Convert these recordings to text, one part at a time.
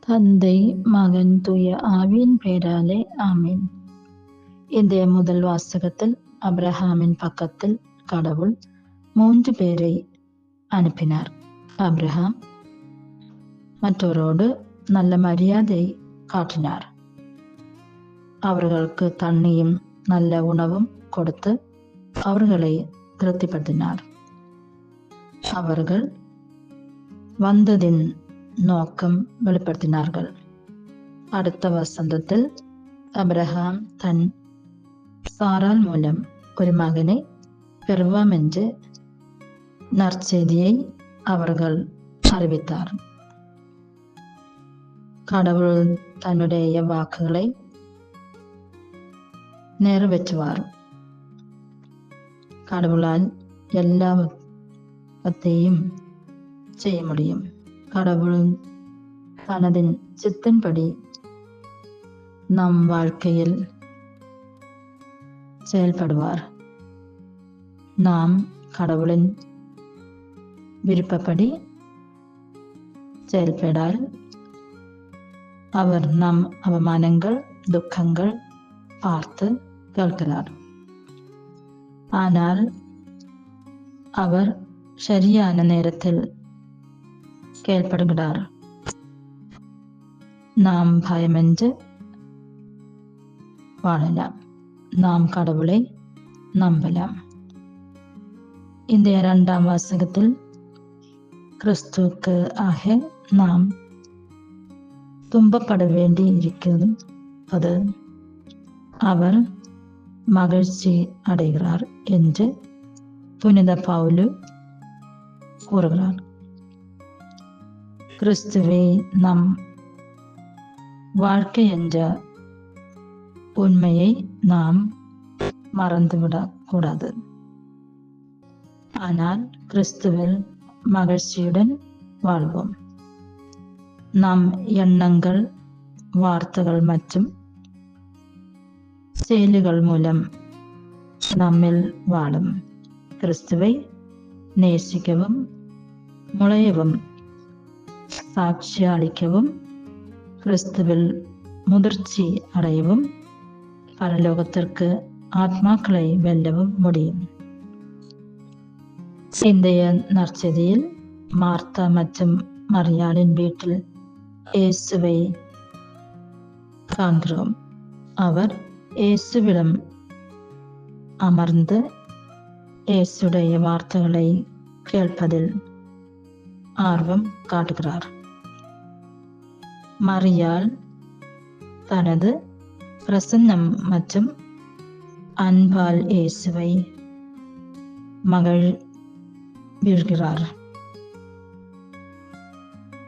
தந்தை, மகன், தூய ஆவியின் பெயராலே ஆமீன். இன்றைய முதல் வாசகத்தில் அப்ரஹாமின் பக்கத்தில் கடவுள் 3 பேரை அனுப்பினார். அப்ரஹாம் மற்றவரோடு நல்ல மரியாதை காட்டினார். அவர்களுக்கு தண்ணியும் நல்ல உணவும் கொடுத்து அவர்களை திருப்திப்படுத்தினார். அவர்கள் வந்ததின் நோக்கம் வெளிப்படுத்தினார்கள். அடுத்த வசந்தத்தில் அப்ரஹாம் தன் சாராள் மூலம் ஒரு மகனை பெறுவாம் என்று நற்செய்தியை அவர்கள் அறிவித்தார். கடவுள் தன்னுடைய வாக்குகளை நிறைவேற்றுவார். கடவுளால் எல்லாவற்றையும் செய்ய முடியும். கடவுள் தனது சித்தின்படி நம் வாழ்க்கையில் செயல்படுவார். நாம் கடவுளின் விருப்பப்படி செயல்படால் அவர் நம் அவமானங்கள், துக்கங்கள் பார்த்து கேட்கிறார். ஆனால் அவர் சரியான நேரத்தில் செயல்படுகிறார். நாம் பயமின்றி வாழலாம். நாம் கடவுளை நம்பலாம். இந்த 2ஆம் வாசகத்தில் கிறிஸ்துவுக்கு ஆக நாம் துன்பப்பட வேண்டி இருக்கிறது. அது அவர் மகிழ்ச்சி அடைகிறார் என்று புனித பவுல் கூறுகிறார். கிறிஸ்துவே நம் வாழ்க்கை என்ற உண்மையை நாம் மறந்துவிடக் கூடாது. ஆனால் கிறிஸ்துவில் மகிழ்ச்சியுடன் வாழ்வோம். நம் எண்ணங்கள், வார்த்தைகள் மற்றும் செயல்கள் மூலம் நம்மில் வாழும் கிறிஸ்துவை நேசிக்கவும், முளையவும், சாட்சி அளிக்கவும், கிறிஸ்துவில் முதிர்ச்சி அடையவும், பரலோகத்திற்கு ஆத்மாக்களை வெல்லவும் முடியும். இன்றைய நற்செய்தியில் மார்த்தா மற்றும் மரியாளின் வீட்டில் இயேசுவை காண்கிறோம். அவர் இயேசுவிடம் அமர்ந்து இயேசுடைய வார்த்தைகளை கேட்பதில் ஆர்வம் காட்டுகிறார். மரியாள் தனது பிரசன்னம் மற்றும் அன்பால் இயேசுவை மகிழ்கிறார்.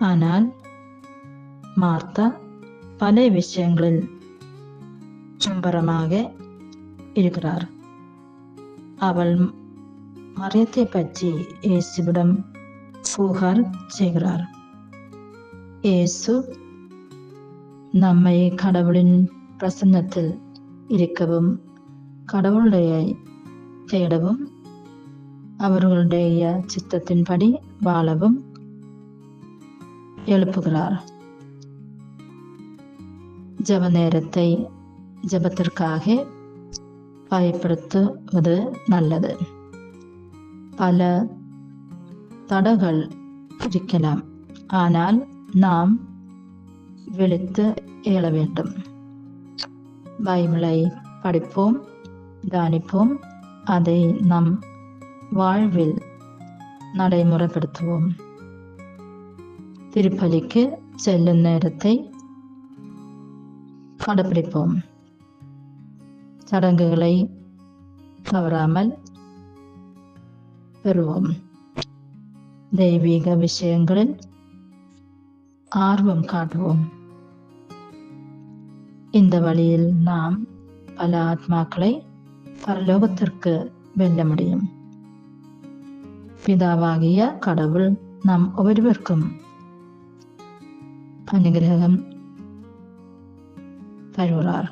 ஆனால் மார்த்தா பல விஷயங்களில் மும்பரமாக இருக்கிறார். அவள் மரியத்தை பற்றி இயேசுவிடம் புகார் செய்கிறார். இயேசு நம்மை கடவுளின் பிரசன்னத்தில் இருக்கவும், கடவுளுடைய தேடவும், அவர்களுடைய சித்தத்தின்படி வாழவும் எழுப்புகிறார். ஜெப நேரத்தை ஜெபத்திற்காக பயன்படுத்துவது நல்லது. பல தடைகள் இருக்கலாம், ஆனால் நாம் விழித்து எழ வேண்டும். பைபிளை படிப்போம், தியானிப்போம், அதை நம் வாழ்வில் நடைமுறைப்படுத்துவோம். திருப்பலிக்கு செல்லும் நேரத்தை கடைபிடிப்போம். சடங்குகளை தவறாமல் பெறுவோம். தெய்வீக விஷயங்களில் ஆர்வம் காட்டுவோம். இந்த வழியில் நாம் பல ஆத்மாக்களை பரலோகத்திற்கு வெல்ல முடியும். பிதாவாகிய கடவுள் நம் ஒவ்வொருவருக்கும் அனுகிரகம் தருகிறார்.